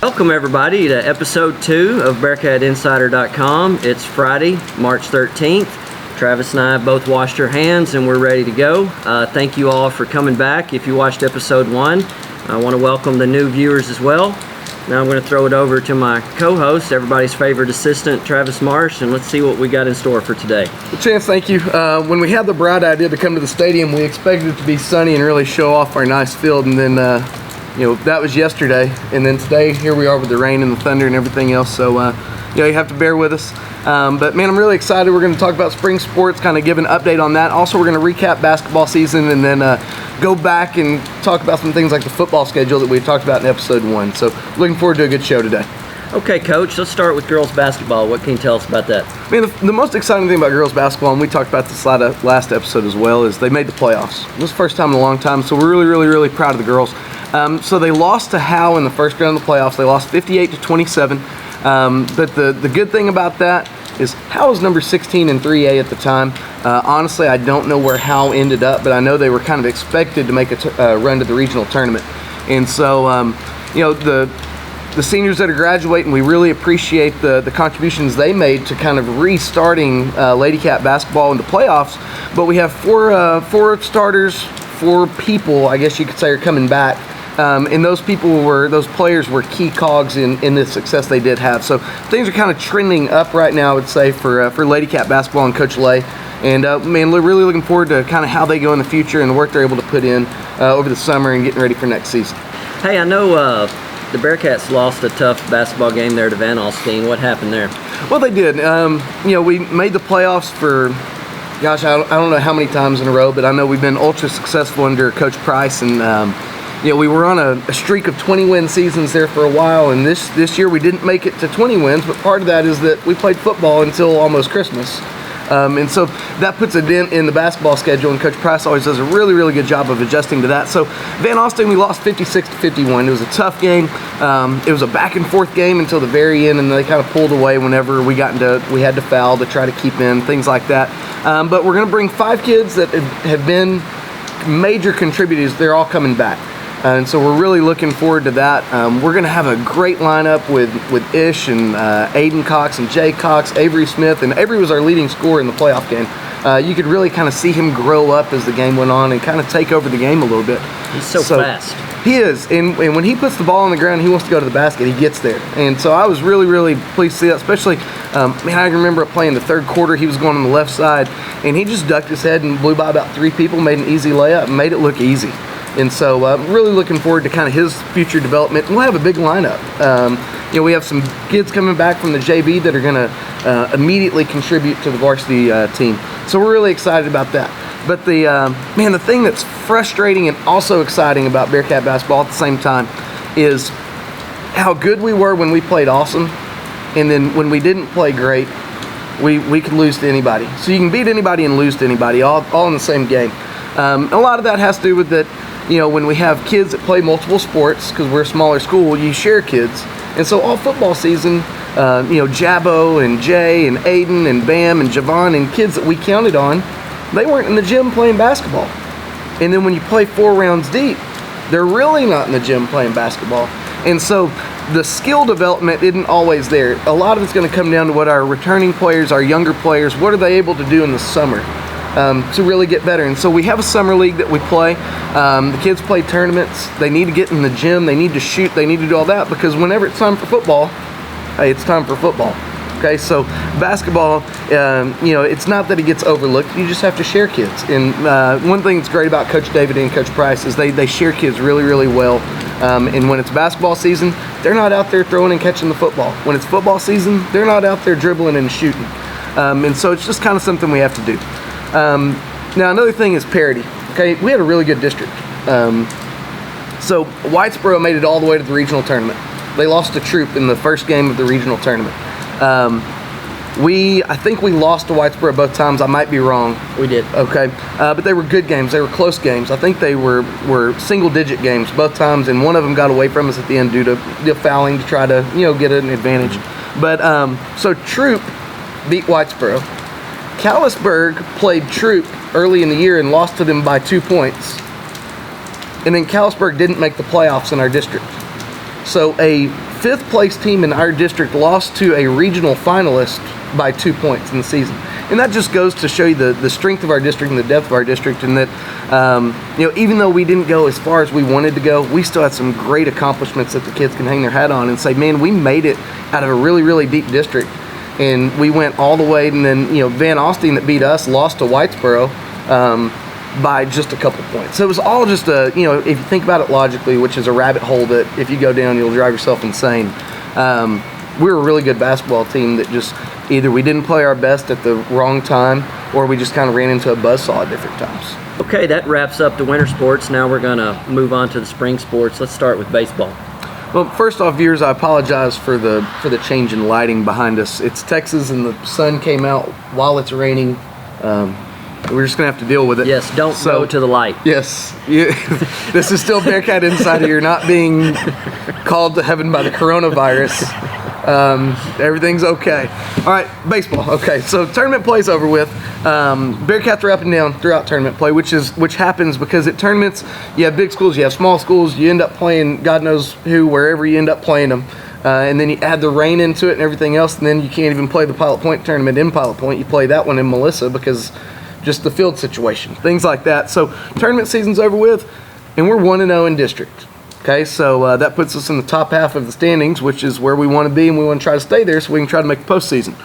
Welcome everybody to episode 2 of BearcatInsider.com. It's Friday, March 13th. Travis and I both washed our hands and we're ready to go. Thank you all for coming back. If you watched episode 1, I want to welcome the new viewers as well. Now I'm going to throw it over to my co-host, everybody's favorite assistant, Travis Marsh, and let's see what we got in store for today. Well, Chance, thank you. When we had the bright idea to come to the stadium, we expected it to be sunny and really show off our nice field, and then that was yesterday, and then today here we are with the rain and the thunder and everything else, so you have to bear with us. But man, I'm really excited. We're going to talk about spring sports, kind of give an update on that. Also, we're going to recap basketball season and then go back and talk about some things like the football schedule that we talked about in episode 1. So looking forward to a good show today. Okay, Coach, let's start with girls basketball. What can you tell us about that? Man, the most exciting thing about girls basketball, and we talked about this last episode as well, is they made the playoffs. This is the first time in a long time, so we're really proud of the girls. So they lost to Howe in the first round of the playoffs. They lost 58-27. But the good thing about that is Howe was number 16 in 3A at the time. Honestly, I don't know where Howe ended up, but I know they were kind of expected to make a run to the regional tournament. And so, the seniors that are graduating, we really appreciate the contributions they made to kind of restarting Lady Cat basketball into playoffs. But we have four starters, 4 people, I guess you could say, are coming back. And those players were key cogs in the success they did have. So things are kind of trending up right now, I would say, for Lady Cat basketball and Coach Lay. And man, we're really looking forward to kind of how they go in the future and the work they're able to put in over the summer and getting ready for next season. Hey, I know the Bearcats lost a tough basketball game there to Van Alstyne. What happened there? Well, they did. We made the playoffs for, gosh, I don't know how many times in a row, but I know we've been ultra successful under Coach Price, and we were on a streak of 20-win seasons there for a while, and this year we didn't make it to 20 wins, but part of that is that we played football until almost Christmas. And so that puts a dent in the basketball schedule, and Coach Price always does a really good job of adjusting to that. So Van Alstyne, we lost 56-51. It was a tough game. It was a back-and-forth game until the very end, and they kind of pulled away whenever we had to foul to try to keep in, things like that. But we're going to bring 5 kids that have been major contributors. They're all coming back. And so we're really looking forward to that. We're going to have a great lineup with Ish and Aiden Cox and Jay Cox, Avery Smith, and Avery was our leading scorer in the playoff game. You could really kind of see him grow up as the game went on and kind of take over the game a little bit. He's so fast. He is, and when he puts the ball on the ground, he wants to go to the basket, he gets there. And so I was really pleased to see that, especially, I remember playing the third quarter, he was going on the left side, and he just ducked his head and blew by about 3 people, made an easy layup, and made it look easy. And so really looking forward to kind of his future development. And we'll have a big lineup. We have some kids coming back from the JV that are going to immediately contribute to the varsity team. So we're really excited about that. But the thing that's frustrating and also exciting about Bearcat basketball at the same time is how good we were when we played awesome. And then when we didn't play great, we could lose to anybody. So you can beat anybody and lose to anybody, all in the same game. A lot of that has to do with that. When we have kids that play multiple sports, because we're a smaller school, you share kids. And so all football season, Jabbo and Jay and Aiden and Bam and Javon and kids that we counted on, they weren't in the gym playing basketball. And then when you play 4 rounds deep, they're really not in the gym playing basketball. And so the skill development isn't always there. A lot of it's going to come down to what our returning players, our younger players, what are they able to do in the summer? To really get better. And so we have a summer league that we play. The kids play tournaments. They need to get in the gym. They need to shoot. They need to do all that, because whenever it's time for football, hey, it's time for football. Okay, so basketball, it's not that it gets overlooked. You just have to share kids. And one thing that's great about Coach David and Coach Price is they share kids really well. And when it's basketball season, they're not out there throwing and catching the football. When it's football season, they're not out there dribbling and shooting. And so it's just kind of something we have to do. Now another thing is parity. Okay, we had a really good district. So Whitesboro made it all the way to the regional tournament. They lost to Troop in the first game of the regional tournament. I think we lost to Whitesboro both times. I might be wrong. We did. Okay, but they were good games. They were close games. I think they were single-digit games both times, and one of them got away from us at the end due to the fouling to try to get an advantage. But so Troop beat Whitesboro. Callisburg played Troop early in the year and lost to them by 2 points. And then Callisburg didn't make the playoffs in our district. So a 5th place team in our district lost to a regional finalist by 2 points in the season. And that just goes to show you the strength of our district and the depth of our district, and that even though we didn't go as far as we wanted to go, we still had some great accomplishments that the kids can hang their hat on and say, man, we made it out of a really, really deep district. And we went all the way, and then Van Alstyne that beat us lost to Whitesboro by just a couple points. So it was all just if you think about it logically, which is a rabbit hole that if you go down, you'll drive yourself insane. We're a really good basketball team that just either we didn't play our best at the wrong time, or we just kind of ran into a buzzsaw at different times. Okay, that wraps up the winter sports. Now we're going to move on to the spring sports. Let's start with baseball. Well, first off, viewers, I apologize for the change in lighting behind us. It's Texas, and the sun came out while it's raining. We're just going to have to deal with it. Yes, don't go to the light. Yes. This is still Bearcat Insider. You're not being called to heaven by the coronavirus. Everything's okay. All right, baseball. Okay, so tournament play's over with. Bearcats are up and down throughout tournament play, which happens because at tournaments you have big schools, you have small schools, you end up playing God knows who wherever you end up playing them, and then you add the rain into it and everything else, and then you can't even play the Pilot Point tournament in Pilot Point. You play that one in Melissa because just the field situation, things like that. So tournament season's over with, and we're 1-0 in district. Okay, so that puts us in the top half of the standings, which is where we want to be, and we want to try to stay there so we can try to make the postseason.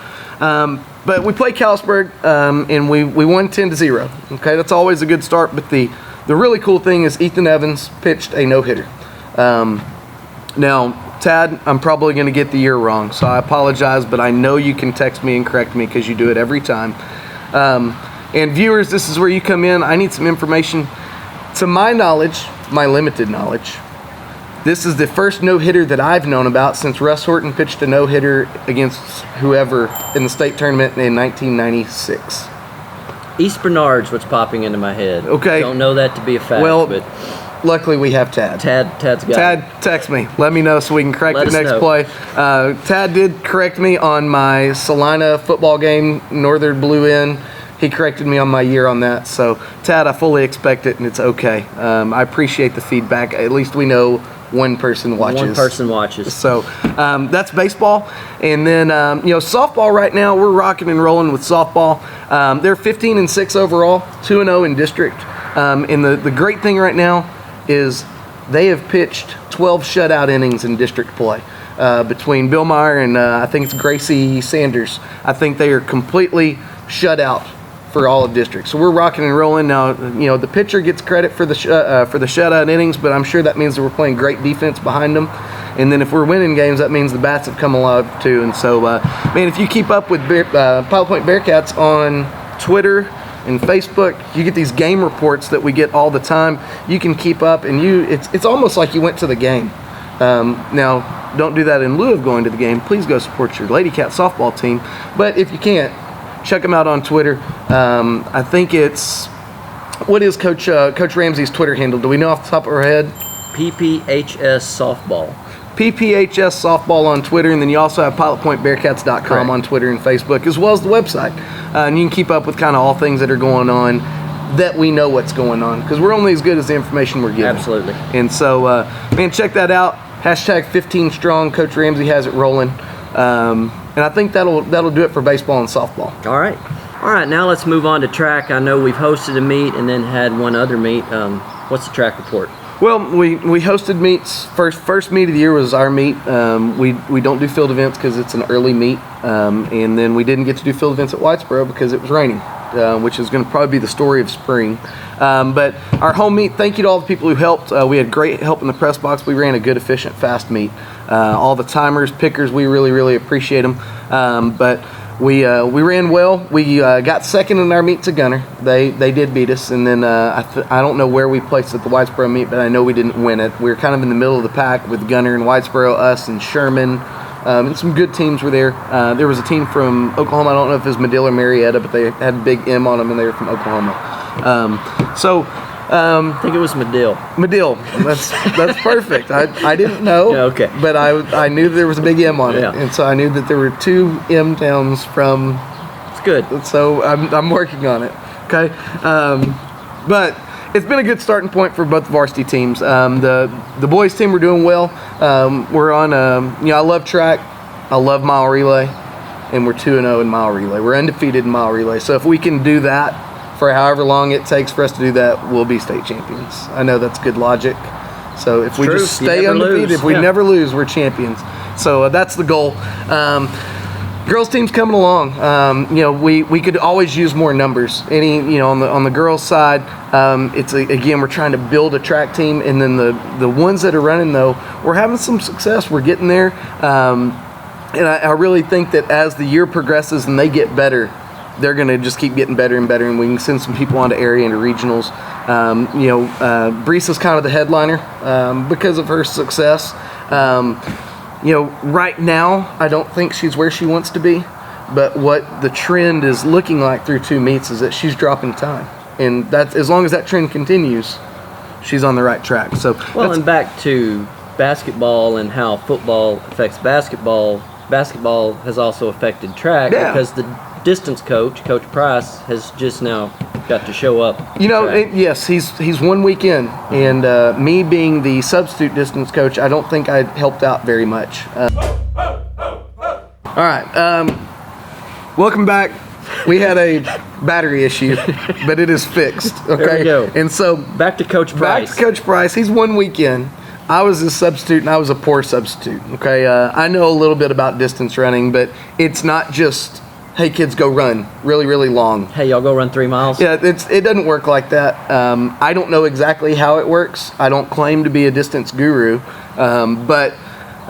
But we played Callisburg, and we won 10-0. Okay, that's always a good start, but the really cool thing is Ethan Evans pitched a no-hitter. Now, Tad, I'm probably going to get the year wrong, so I apologize, but I know you can text me and correct me because you do it every time. And viewers, this is where you come in. I need some information. To my knowledge, my limited knowledge, this is the first no-hitter that I've known about since Russ Horton pitched a no-hitter against whoever in the state tournament in 1996. East Bernard's what's popping into my head. Okay. Don't know that to be a fact, but luckily we have Tad. Tad's got it. Tad, text me. Let me know so we can correct the next play. Tad did correct me on my Salina football game, Northern blew in. He corrected me on my year on that. So, Tad, I fully expect it, and it's okay. I appreciate the feedback. At least we know one person watches. One person watches. So, that's baseball. And then, softball right now, we're rocking and rolling with softball. They're 15-6 overall, 2-0 in district. And the great thing right now is they have pitched 12 shutout innings in district play. Between Bill Meyer and I think it's Gracie Sanders. I think they are completely shut out for all of district. So we're rocking and rolling now. The pitcher gets credit for the shutout innings, but I'm sure that means that we're playing great defense behind them. And then if we're winning games, that means the bats have come alive too. And so, man, if you keep up with Pilot Point Bearcats on Twitter and Facebook, you get these game reports that we get all the time. You can keep up, and it's almost like you went to the game. Now, don't do that in lieu of going to the game. Please go support your Lady Cat softball team. But if you can't, check them out on Twitter. I think what is Coach Ramsey's Twitter handle? Do we know off the top of our head? PPHS Softball. PPHS Softball on Twitter, and then you also have pilotpointbearcats.com on Twitter and Facebook, as well as the website. And you can keep up with kind of all things that are going on that we know what's going on, because we're only as good as the information we're given. Absolutely. And so, man, check that out. Hashtag 15 strong. Coach Ramsey has it rolling. And I think that'll do it for baseball and softball. All right. Now let's move on to track. I know we've hosted a meet and then had one other meet. What's the track report? Well, we hosted meets. First meet of the year was our meet. We don't do field events because it's an early meet, and then we didn't get to do field events at Whitesboro because it was raining, which is going to probably be the story of spring. But our home meet, thank you to all the people who helped. We had great help in the press box. We ran a good, efficient, fast meet. All the timers, pickers, we really, really appreciate them. But we ran well. We got second in our meet to Gunner. They did beat us. And then I don't know where we placed at the Whitesboro meet, but I know we didn't win it. We were kind of in the middle of the pack with Gunner and Whitesboro, us and Sherman. And some good teams were there. There was a team from Oklahoma. I don't know if it was Medill or Marietta, but they had a big M on them, and they were from Oklahoma. I think it was Medill. Medill. That's perfect. I didn't know. Yeah, okay. But I knew there was a big M on it, yeah. And so I knew that there were two M towns from. It's good. So I'm working on it. Okay. But it's been a good starting point for both varsity teams. The boys team, we're doing well. We're on, I love track. I love mile relay. And we're 2-0 in mile relay. We're undefeated in mile relay. So if we can do that for however long it takes for us to do that, we'll be state champions. I know that's good logic. So if we just stay undefeated, if we never lose, we're champions. So that's the goal. Girls team's coming along. We could always use more numbers. On the girls side, again, we're trying to build a track team, and then the ones that are running though, we're having some success. We're getting there. And I really think that as the year progresses and they get better, they're going to just keep getting better and better, and we can send some people onto area and regionals. Brisa's kind of the headliner because of her success. Right now, I don't think she's where she wants to be, but what the trend is looking like through 2 meets is that she's dropping time. And that's, as long as that trend continues, she's on the right track. So, and back to basketball and how football affects basketball. Basketball has also affected track because the distance coach, Coach Price, has just now got to show up. Yes, he's 1 week in, and me being the substitute distance coach, I don't think I helped out very much. All right, welcome back. We had a battery issue, but it is fixed. Okay, there we go. And so back to Coach Price. He's 1 week in. I was a substitute, and I was a poor substitute, okay? I know a little bit about distance running, but it's not just, hey, kids, go run really, really long. Hey, y'all go run 3 miles? Yeah, it doesn't work like that. I don't know exactly how it works. I don't claim to be a distance guru, but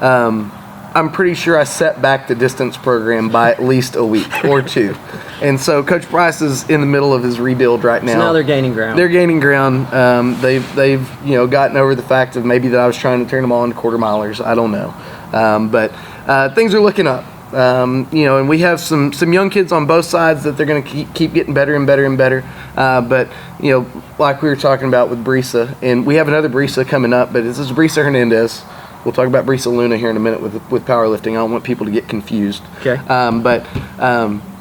I'm pretty sure I set back the distance program by at least a week or 2. And so Coach Price is in the middle of his rebuild right now. So now they're gaining ground. They're gaining ground. They've gotten over the fact of maybe that I was trying to turn them all into quarter milers. I don't know. But things are looking up. And we have some young kids on both sides that they're going to keep getting better and better and better. But like we were talking about with Brisa, and we have another Brisa coming up, but this is Brisa Hernandez. We'll talk about Brisa Luna here in a minute with powerlifting. I don't want people to get confused. Okay.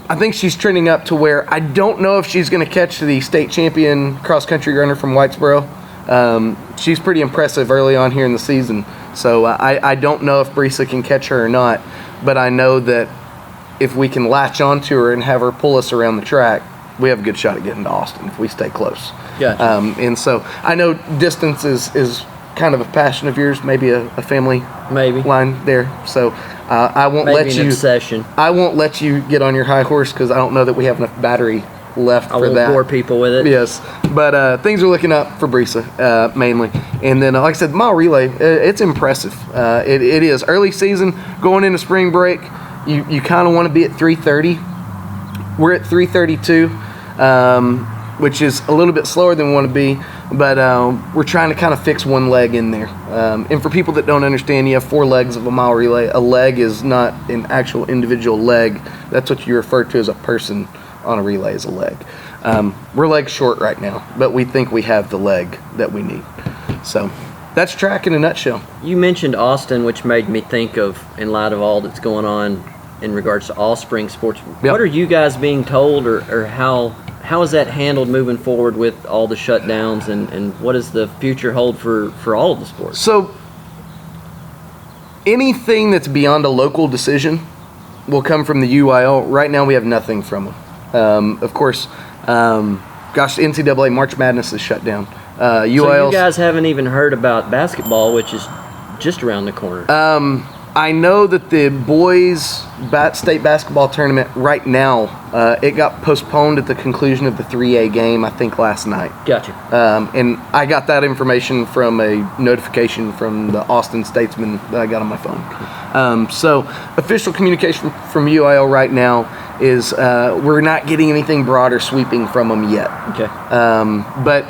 I think she's trending up to where I don't know if she's going to catch the state champion cross-country runner from Whitesboro. She's pretty impressive early on here in the season. So I don't know if Brisa can catch her or not, but I know that if we can latch onto her and have her pull us around the track, we have a good shot at getting to Austin if we stay close. Gotcha. And so I know distance is kind of a passion of yours, maybe a family line there. So I won't let you. Obsession. I won't let you get on your high horse because I don't know that we have enough battery left for that. I won't bore people with it. Yes, but things are looking up for Brisa mainly. And then, like I said, mile relay, it's impressive. It is early season going into spring break. You kind of want to be at 3:30. We're at 3:32, which is a little bit slower than we want to be. But we're trying to kind of fix one leg in there. And for people that don't understand, you have 4 legs of a mile relay. A leg is not an actual individual leg. That's what you refer to as a person on a relay as a leg. We're leg short right now, but we think we have the leg that we need. So that's track in a nutshell. You mentioned Austin, which made me think of, in light of all that's going on in regards to all spring sports, Yep. What are you guys being told, or how is that handled moving forward with all the shutdowns, and what does the future hold for all of the sports? So anything that's beyond a local decision will come from the UIL. Right now we have nothing from them. Of course, NCAA March Madness is shut down. UIL. So you guys haven't even heard about basketball, which is just around the corner. I know that the boys' state basketball tournament right now, it got postponed at the conclusion of the 3A game, I think, last night. Gotcha. And I got that information from a notification from the Austin Statesman that I got on my phone. So official communication from UIL right now is we're not getting anything broad or sweeping from them yet. Okay. But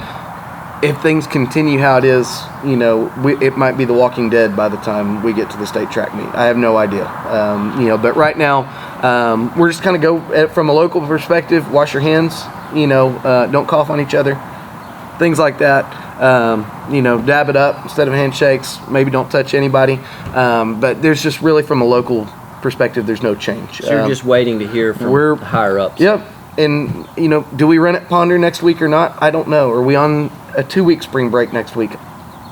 if things continue how it is, it might be The Walking Dead by the time we get to the state track meet. I have no idea. But right now, we're just kind of go from a local perspective, wash your hands, don't cough on each other, things like that. Dab it up instead of handshakes, maybe don't touch anybody. But there's just really from a local perspective, there's no change. So you're just waiting to hear from higher ups. Yep. And, you know, do we run at Ponder next week or not? I don't know. Are we on a 2-week spring break next week?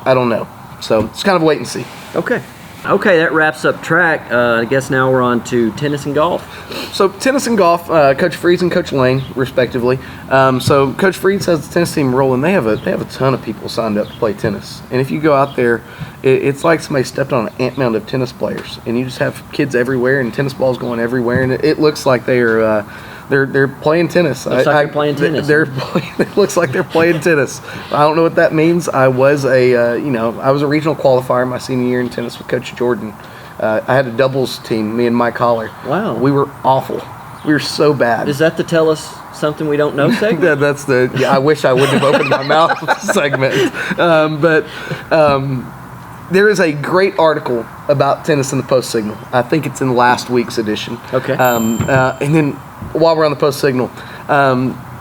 I don't know. So it's kind of wait and see. Okay. Okay, that wraps up track. I guess now we're on to tennis and golf. So tennis and golf, Coach Freeze and Coach Lane, respectively. So Coach Freeze has the tennis team rolling. They have a ton of people signed up to play tennis. And if you go out there, it's like somebody stepped on an ant mound of tennis players. And you just have kids everywhere and tennis balls going everywhere. And it looks like they are they're playing tennis. Looks like they're playing tennis. It looks like they're playing tennis. I don't know what that means. I was a regional qualifier my senior year in tennis with Coach Jordan. I had a doubles team, me and Mike Holler. Wow. We were awful. We were so bad. Is that the tell us something we don't know segment? That's the I wish I wouldn't have opened my mouth segment. But there is a great article about tennis in the Post Signal. I think it's in last week's edition. Okay. And then while we're on the Post Signal,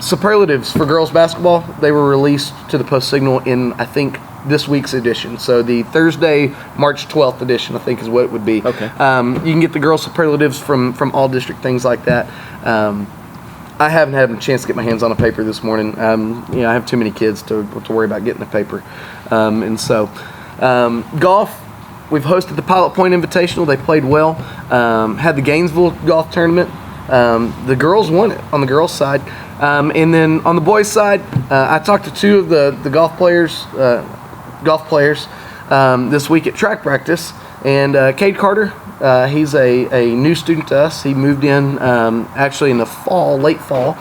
superlatives for girls basketball, they were released to the Post Signal in, I think, this week's edition. So the Thursday, March 12th edition, I think is what it would be. Okay. You can get the girls superlatives from all district, things like that. I haven't had a chance to get my hands on a paper this morning. I have too many kids to worry about getting a paper. Golf, we've hosted the Pilot Point Invitational. They played well. Had the Gainesville golf tournament. The girls won it on the girls' side. And then on the boys' side, I talked to two of the golf players this week at track practice. And Cade Carter, he's a new student to us. He moved in actually in the fall, late fall.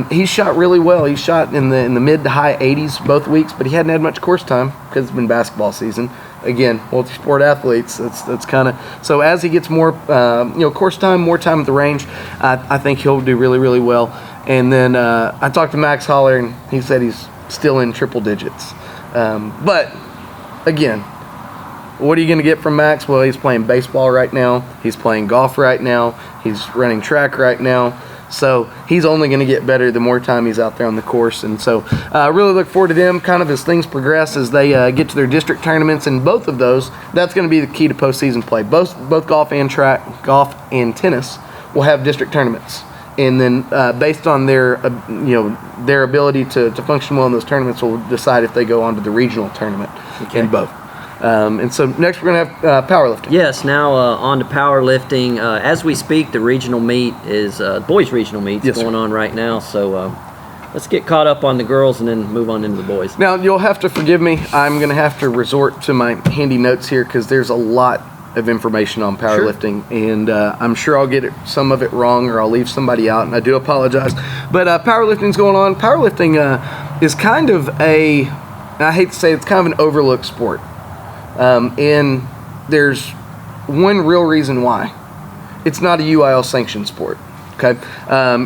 He shot really well. He shot in the mid to high 80s both weeks, but he hadn't had much course time because it's been basketball season. Again, multi-sport athletes. That's kind of so. As he gets more, course time, more time at the range, I think he'll do really, really well. And then I talked to Max Holler, and he said he's still in triple digits. But again, what are you going to get from Max? Well, he's playing baseball right now. He's playing golf right now. He's running track right now. So he's only going to get better the more time he's out there on the course. And so I really look forward to them kind of as things progress, as they get to their district tournaments. And both of those, that's going to be the key to postseason play. Both golf and track, golf and tennis will have district tournaments. And then based on their ability to function well in those tournaments, will decide if they go on to the regional tournament in both. And so next we're going to have powerlifting. Yes, now on to powerlifting. As we speak, the regional meet is boys' regional meet going on right now. So let's get caught up on the girls and then move on into the boys. Now you'll have to forgive me. I'm going to have to resort to my handy notes here because there's a lot of information on powerlifting, and I'm sure I'll get some of it wrong or I'll leave somebody out, and I do apologize. But powerlifting's going on. Powerlifting is kind of I hate to say it's kind of an overlooked sport. And there's one real reason why. It's not a UIL sanctioned sport. Okay,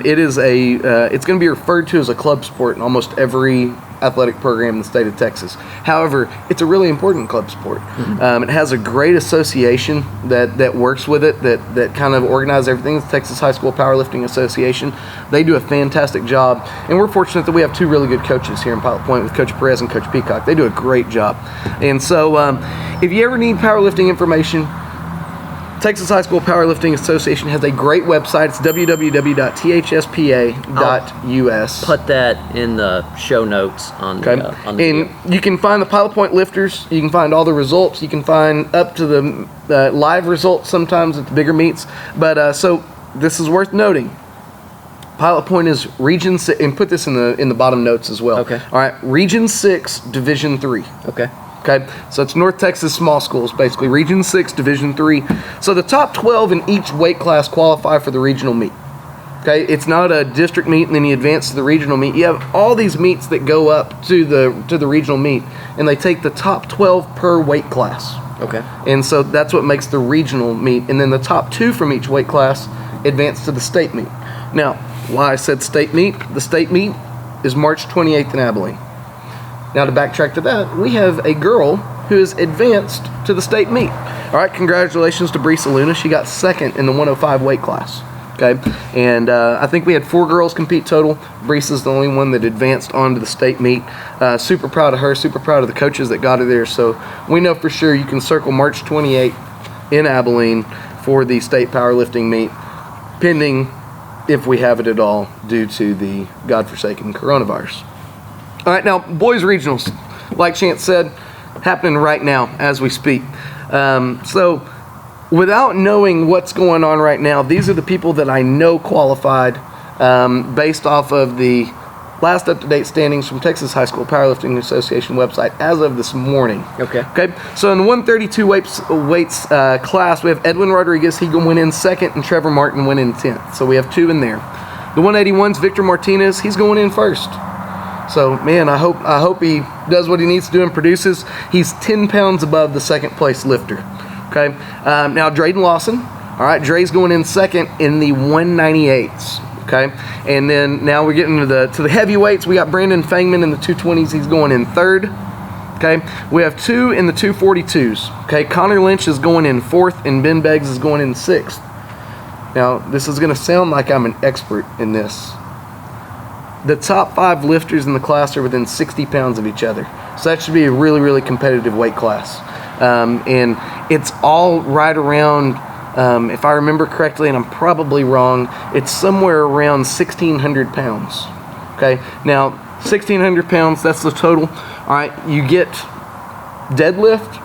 it is it's going to be referred to as a club sport in almost every athletic program in the state of Texas. However, it's a really important club sport. Mm-hmm. It has a great association that works with it, that kind of organizes everything. The Texas High School Powerlifting Association. They do a fantastic job, and we're fortunate that we have two really good coaches here in Pilot Point with Coach Perez and Coach Peacock. They do a great job. And so if you ever need powerlifting information, Texas High School Powerlifting Association has a great website. It's www.thspa.us. Put that in the show notes on the and video. You can find the Pilot Point lifters. You can find all the results. You can find up to the live results sometimes at the bigger meets. But so this is worth noting. Pilot Point is Region 6, and put this in the bottom notes as well. Okay. All right, Region 6, Division 3. Okay, so it's North Texas small schools, basically. Region 6, Division 3. So the top 12 in each weight class qualify for the regional meet. Okay, it's not a district meet and then you advance to the regional meet. You have all these meets that go up to the regional meet, and they take the top 12 per weight class. Okay. And so that's what makes the regional meet. And then the top 2 from each weight class advance to the state meet. Now, why I said state meet, the state meet is March 28th in Abilene. Now, to backtrack to that, we have a girl who is advanced to the state meet. All right, congratulations to Breesa Luna. She got second in the 105 weight class. Okay, and I think we had 4 girls compete total. Breesa's the only one that advanced on to the state meet. Super proud of her, super proud of the coaches that got her there. So we know for sure you can circle March 28th in Abilene for the state powerlifting meet, pending if we have it at all, due to the godforsaken coronavirus. All right, now, boys regionals, like Chance said, happening right now as we speak. So without knowing what's going on right now, these are the people that I know qualified based off of the last up-to-date standings from Texas High School Powerlifting Association website as of this morning. Okay. So in the 132 weights class, we have Edwin Rodriguez. He went in second, and Trevor Martin went in 10th. So we have 2 in there. The 181's Victor Martinez. He's going in first. So, man, I hope he does what he needs to do and produces. He's 10 pounds above the second place lifter. Okay. Now Drayden Lawson. All right, Dre's going in second in the 198s. Okay, and then now we're getting to the heavyweights. We got Brandon Fangman in the 220s. He's going in third. Okay, we have 2 in the 242s. Okay, Connor Lynch is going in fourth, and Ben Beggs is going in sixth. Now, this is going to sound like I'm an expert in this. The top 5 lifters in the class are within 60 pounds of each other. So that should be a really, really competitive weight class. And it's all right around, if I remember correctly, and I'm probably wrong, it's somewhere around 1,600 pounds. Okay, now 1,600 pounds, that's the total. All right, you get deadlift,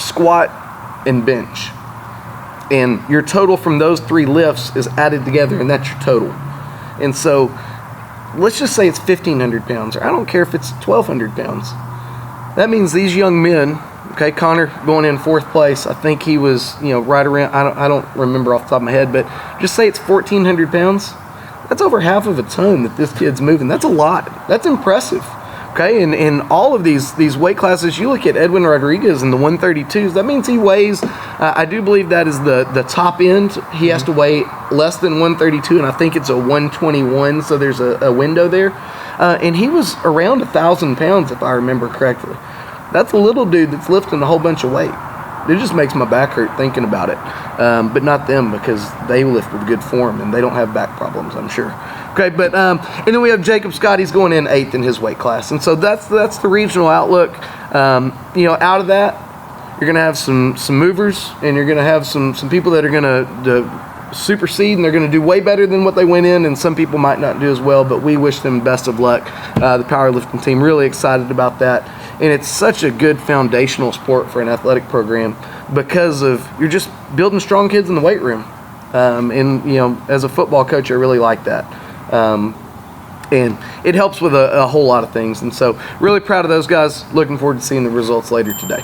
squat, and bench. And your total from those 3 lifts is added together, and that's your total. And so let's just say it's 1,500 pounds, or I don't care if it's 1,200 pounds. That means these young men, okay, Connor going in 4th place, I think he was, right around, I don't remember off the top of my head, but just say it's 1,400 pounds. That's over half of a ton that this kid's moving. That's a lot. That's impressive. Okay, and in all of these weight classes, you look at Edwin Rodriguez in the 132s, that means he weighs, I do believe that is the top end. He has to weigh less than 132, and I think it's a 121, so there's a window there. And he was around 1,000 pounds, if I remember correctly. That's a little dude that's lifting a whole bunch of weight. It just makes my back hurt thinking about it. But not them, because they lift with good form, and they don't have back problems, I'm sure. Okay, but and then we have Jacob Scott. He's going in 8th in his weight class, and so that's the regional outlook. Out of that, you're gonna have some movers, and you're gonna have some people that are gonna supersede, and they're gonna do way better than what they went in, and some people might not do as well. But we wish them best of luck. The powerlifting team, really excited about that, and it's such a good foundational sport for an athletic program because of you're just building strong kids in the weight room. And as a football coach, I really like that. And it helps with a whole lot of things. And so really proud of those guys. Looking forward to seeing the results later today.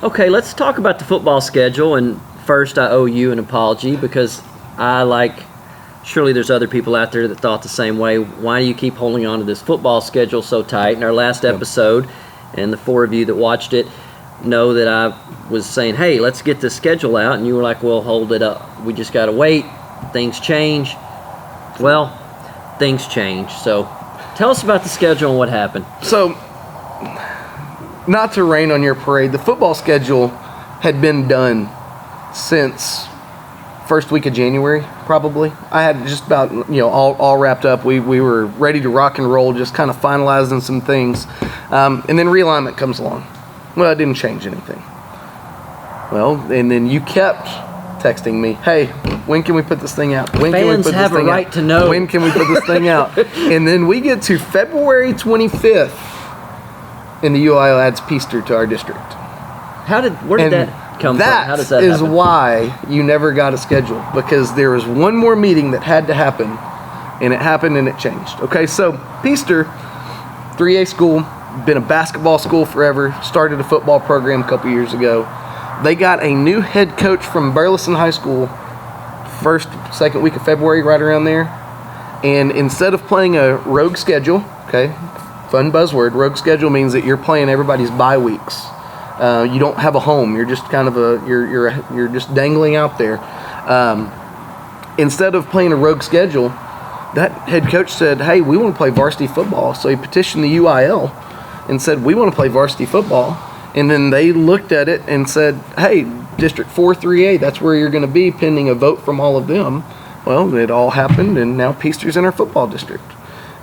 Okay, let's talk about the football schedule. And first, I owe you an apology because surely there's other people out there that thought the same way. Why do you keep holding on to this football schedule so tight? In our last episode, and the 4 of you that watched it know that I was saying, hey, let's get this schedule out. And you were like, well, hold it up. We just got to wait. Things change. Well, things change. So tell us about the schedule and what happened. So, not to rain on your parade, the football schedule had been done since first week of January, probably. I had just about, all wrapped up. We were ready to rock and roll, just kind of finalizing some things. And then realignment comes along. Well, it didn't change anything. Well, and then you kept texting me, hey, when can we put this thing out? When can we put this thing out? Fans have a right to know. When can we put this thing out? And then we get to February 25th, and the UIL adds Peaster to our district. Where did that come from? How does that happen? That is why you never got a schedule, because there was one more meeting that had to happen, and it happened and it changed. Okay, so Peaster, 3A school, been a basketball school forever, started a football program a couple years ago. They got a new head coach from Burleson High School second week of February, right around there. And instead of playing a rogue schedule, okay, fun buzzword, rogue schedule means that you're playing everybody's bye weeks. You don't have a home. You're just kind of you're just dangling out there. Instead of playing a rogue schedule, that head coach said, hey, we want to play varsity football. So he petitioned the UIL and said, we want to play varsity football. And then they looked at it and said, hey, District 4 3A, that's where you're going to be pending a vote from all of them. Well, it all happened, and now Peaster's in our football district.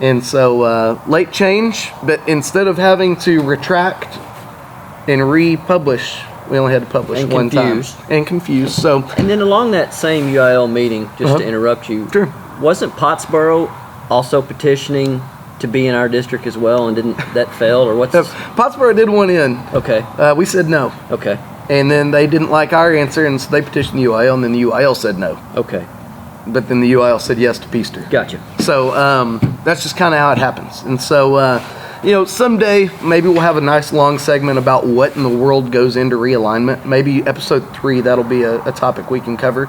And so late change, but instead of having to retract and republish, we only had to publish one time. And confused. So, and then along that same UIL meeting, just to interrupt you, sure. wasn't Pottsboro also petitioning to be in our district as well, and didn't that fail, or what's? Pottsboro did one in. Okay. We said no. Okay. And then they didn't like our answer, and so they petitioned the UIL, and then the UIL said no. Okay. But then the UIL said yes to Peaster. Gotcha. So that's just kind of how it happens. And so, someday maybe we'll have a nice long segment about what in the world goes into realignment. Maybe episode 3, that'll be a topic we can cover.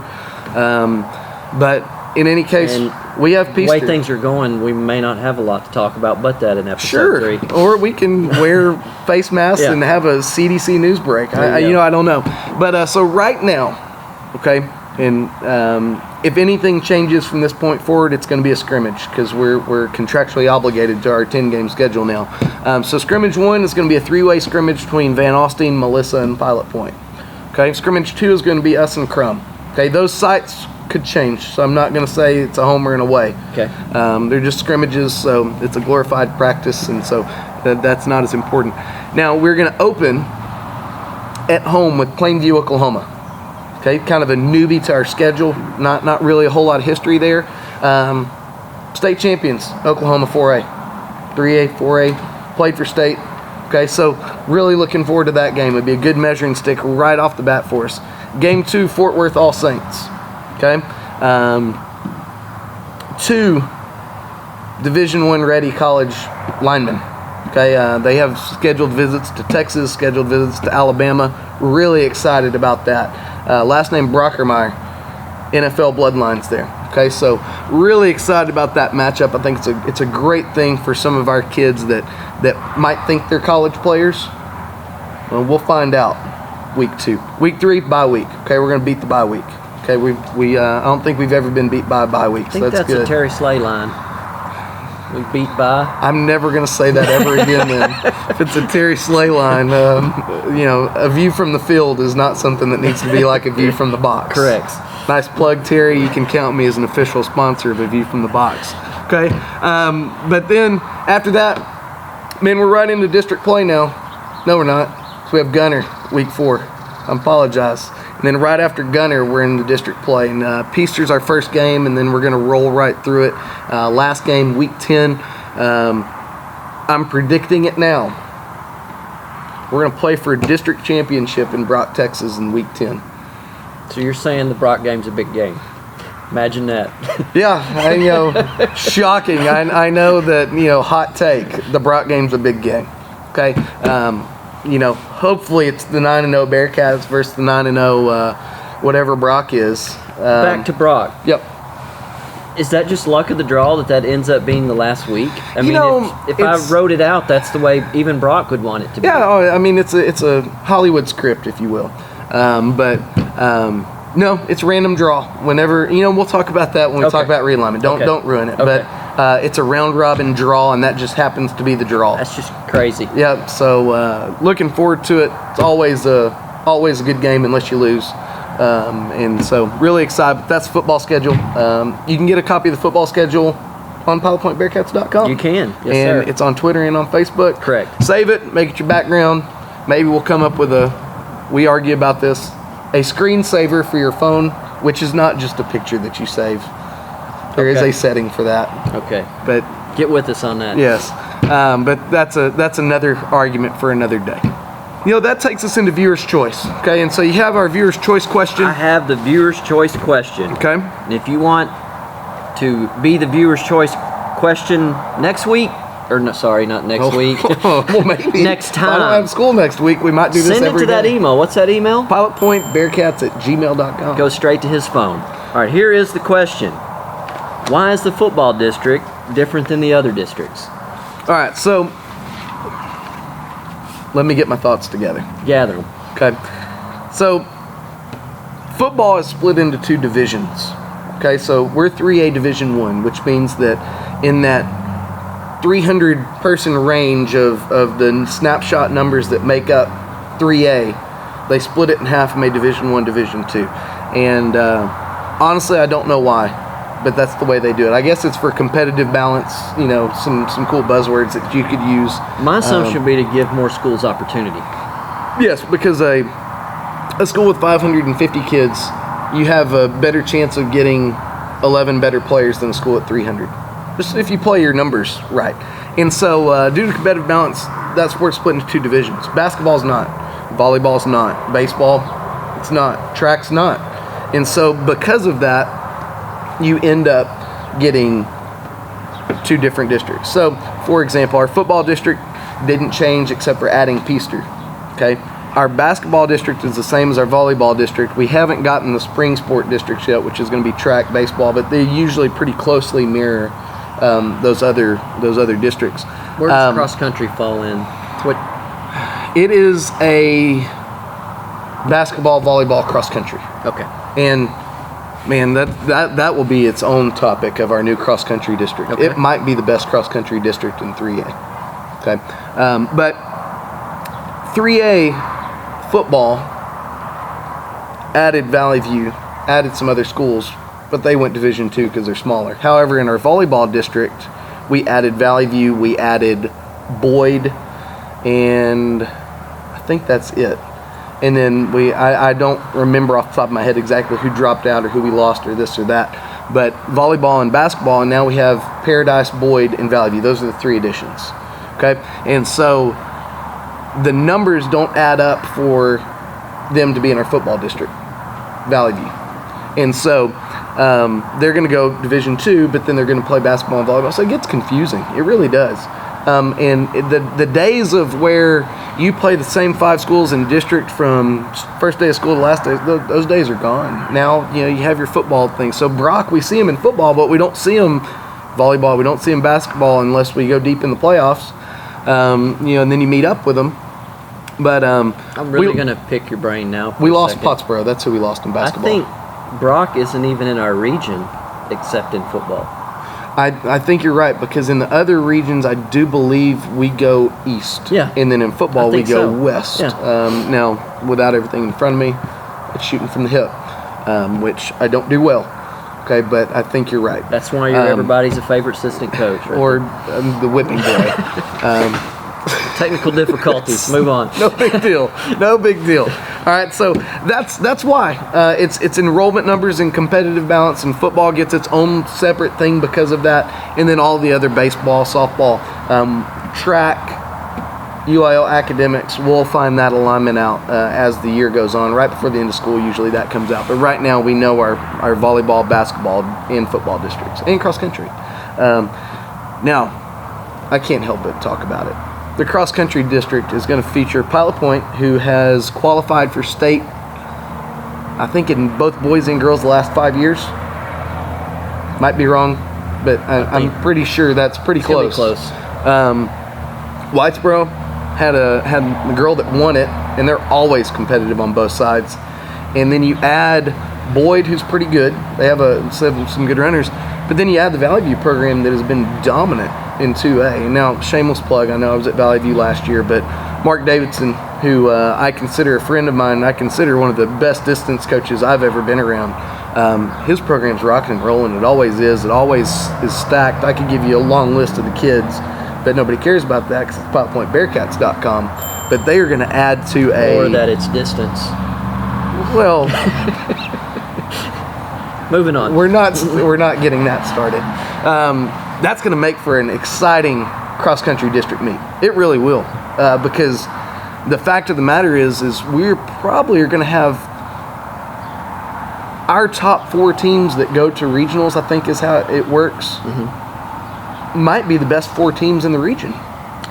But in any case, we have Peaster. The way things are going, we may not have a lot to talk about but that in episode 3. Or we can wear face masks and have a CDC news break. I don't know. But so right now, okay, and if anything changes from this point forward, it's going to be a scrimmage because we're contractually obligated to our 10-game schedule now. So scrimmage 1 is going to be a 3-way scrimmage between Van Alstyne, Melissa, and Pilot Point. Okay, scrimmage 2 is going to be us and Crum. Okay, those sites could change, so I'm not going to say it's a home or an away. Okay. They're just scrimmages, so it's a glorified practice, and so that's not as important. Now, we're going to open at home with Plainview, Oklahoma. Okay, kind of a newbie to our schedule, not really a whole lot of history there. State champions, Oklahoma 4A, 3A, 4A, played for state. Okay, so really looking forward to that game. It'd be a good measuring stick right off the bat for us. Game 2, Fort Worth All Saints. Okay, 2 Division I ready college linemen. Okay, they have scheduled visits to Texas, scheduled visits to Alabama. Really excited about that. Last name Brockermeyer, NFL bloodlines there. Okay, so really excited about that matchup. I think it's a great thing for some of our kids that might think they're college players. Well, we'll find out week 2. Week 3, bye week. Okay, we're going to beat the bye week. Okay, we I don't think we've ever been beat by a bye week. I think that's good. A Terry Slay line. We beat by. I'm never going to say that ever again then. If it's a Terry Slay line, a view from the field is not something that needs to be like a view from the box. Correct. Nice plug, Terry. You can count me as an official sponsor of a view from the box. Okay, but then after that, man, we're right into district play now. No, we're not. So we have Gunner week 4. I apologize. And then right after Gunner, we're in the district play. And Peaster's our first game, and then we're going to roll right through it. Last game, week 10. I'm predicting it now. We're going to play for a district championship in Brock, Texas in week 10. So you're saying the Brock game's a big game. Imagine that. Yeah, shocking. I know that, hot take, the Brock game's a big game. Okay? Hopefully it's the 9-0 Bearcats versus the 9-0 whatever Brock is. Back to Brock. Yep. Is that just luck of the draw that ends up being the last week? I mean, if I wrote it out, that's the way even Brock would want it to be. Yeah, I mean, it's a Hollywood script, if you will. No, it's random draw. Whenever, we'll talk about that when we talk about realignment. Don't ruin it. Okay. But it's a round robin draw, and that just happens to be the draw. That's just crazy. Yeah. So looking forward to it. It's always a good game unless you lose. And so really excited. That's the football schedule. You can get a copy of the football schedule on pilotpointbearcats.com. You can. Yes, and sir. It's on Twitter and on Facebook. Correct. Save it. Make it your background. Maybe we'll come up with we argue about this, a screensaver for your phone, which is not just a picture that you save. There is a setting for that. Okay. But get with us on that. Yes. But that's another argument for another day. That takes us into viewer's choice. Okay, and so you have our viewer's choice question. I have the viewer's choice question. Okay. And if you want to be the viewer's choice question next week, or no, sorry, not next week. Well, maybe. Next time. If I don't have school next week, we might do this every day. Send it to that email. What's that email? pilotpointbearcats@gmail.com. Go straight to his phone. All right, here is the question. Why is the football district different than the other districts? All right, so let me get my thoughts together. Gather them. Okay. So football is split into 2 divisions. Okay, so we're 3A Division 1, which means that in that 300-person range of the snapshot numbers that make up 3A, they split it in half and made Division 1, Division 2. And honestly, I don't know why, but that's the way they do it. I guess it's for competitive balance, some cool buzzwords that you could use. My assumption would be to give more schools opportunity. Yes, because a school with 550 kids, you have a better chance of getting 11 better players than a school at 300. Just if you play your numbers right. And so due to competitive balance, that sport's split into 2 divisions. Basketball's not. Volleyball's not. Baseball, it's not. Track's not. And so because of that, you end up getting 2 different districts. So, for example, our football district didn't change except for adding Peaster. Okay? Our basketball district is the same as our volleyball district. We haven't gotten the spring sport districts yet, which is going to be track, baseball, but they usually pretty closely mirror those other districts. Where does cross country fall in? What? It is a basketball, volleyball, cross country. Okay. And man, that will be its own topic of our new cross country district. Okay. It might be the best cross country district in 3A. Okay, but 3A football added Valley View, added some other schools, but they went Division II because they're smaller. However, in our volleyball district, we added Valley View, we added Boyd, and I think that's it. And then I don't remember off the top of my head exactly who dropped out or who we lost or this or that. But volleyball and basketball, and now we have Paradise, Boyd, and Valley View. Those are the 3 additions. Okay? And so the numbers don't add up for them to be in our football district, Valley View. And so they're going to go Division II, but then they're going to play basketball and volleyball. So it gets confusing. It really does. And the days of where you play the same 5 schools in district from first day of school to last day, those days are gone. Now, you have your football thing. So Brock, we see him in football, but we don't see him volleyball. We don't see him basketball unless we go deep in the playoffs. And then you meet up with them. But I'm really going to pick your brain now. We lost Pottsboro. That's who we lost in basketball. I think Brock isn't even in our region except in football. I think you're right, because in the other regions, I do believe we go east. Yeah. And then in football, we go west. Yeah. Now, without everything in front of me, it's shooting from the hip, which I don't do well. Okay, but I think you're right. That's why you're everybody's a favorite assistant coach. Right? Or the whipping boy. Technical difficulties. Move on. No big deal. No big deal. All right, so that's why it's enrollment numbers and competitive balance, and football gets its own separate thing because of that, and then all the other baseball, softball, track, UIL academics. We'll find that alignment out as the year goes on. Right before the end of school, usually that comes out. But right now, we know our volleyball, basketball, and football districts, and cross country. Now, I can't help but talk about it. The cross-country district is going to feature Pilot Point, who has qualified for state, I think, in both boys and girls the last 5 years. Might be wrong, but I'm pretty sure that's pretty close. Whitesboro had the girl that won it, and they're always competitive on both sides. And then you add Boyd, who's pretty good. They have some good runners. But then you add the Valley View program that has been dominant in 2A. And now, shameless plug, I know I was at Valley View last year, but Mark Davidson, who I consider a friend of mine, and I consider one of the best distance coaches I've ever been around, his program's rocking and rolling. It always is. It always is stacked. I could give you a long list of the kids, but nobody cares about that because it's PilotPointBearcats.com. But they are going to add to Or that it's distance. Well... Moving on. We're not getting that started. That's going to make for an exciting cross-country district meet. It really will, because the fact of the matter is we're probably going to have our top 4 teams that go to regionals. I think is how it works. Mm-hmm. Might be the best 4 teams in the region.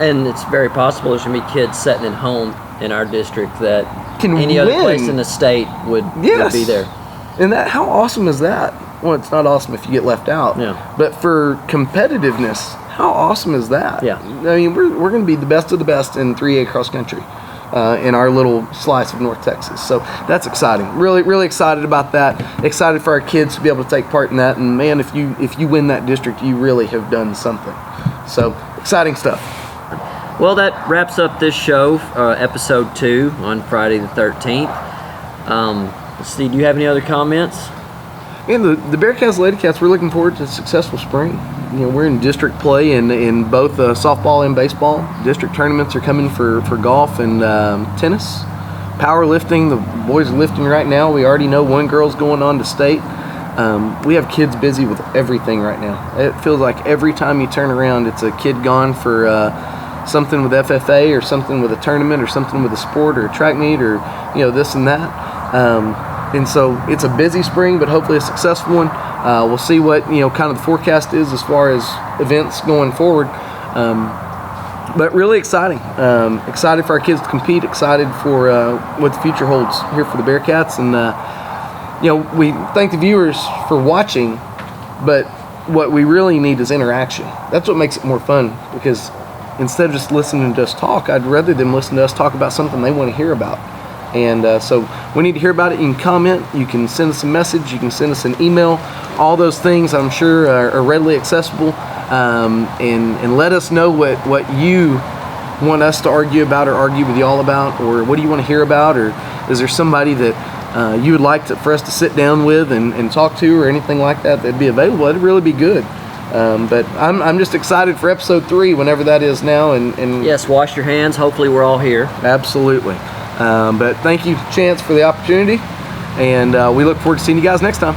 And it's very possible there's going to be kids sitting at home in our district that can any other place in the state would be there. And how awesome is that? Well, it's not awesome if you get left out. Yeah. But for competitiveness, how awesome is that? Yeah. I mean, we're going to be the best of the best in 3A cross country in our little slice of North Texas. So that's exciting. Really, really excited about that. Excited for our kids to be able to take part in that. And man, if you win that district, you really have done something. So exciting stuff. Well, that wraps up this show, episode 2 on Friday the 13th. Steve, do you have any other comments? And the Bearcats, Ladycats, we're looking forward to a successful spring. We're in district play in both softball and baseball. District tournaments are coming for golf and tennis. Powerlifting, the boys are lifting right now. We already know one girl's going on to state. We have kids busy with everything right now. It feels like every time you turn around, it's a kid gone for something with FFA or something with a tournament or something with a sport or a track meet or this and that. And so it's a busy spring, but hopefully a successful one. We'll see what kind of the forecast is as far as events going forward. But really exciting. Excited for our kids to compete. Excited for what the future holds here for the Bearcats. And we thank the viewers for watching, but what we really need is interaction. That's what makes it more fun, because instead of just listening to us talk, I'd rather them listen to us talk about something they want to hear about. And so we need to hear about it. You can comment, you can send us a message, you can send us an email. All those things, I'm sure, are readily accessible. And let us know what you want us to argue about or argue with y'all about, or what do you want to hear about, or is there somebody that you would like for us to sit down with and talk to, or anything like that that'd be available. It'd really be good. But I'm just excited for episode 3, whenever that is now. And yes, wash your hands. Hopefully we're all here. Absolutely. But thank you, Chance, for the opportunity, and we look forward to seeing you guys next time.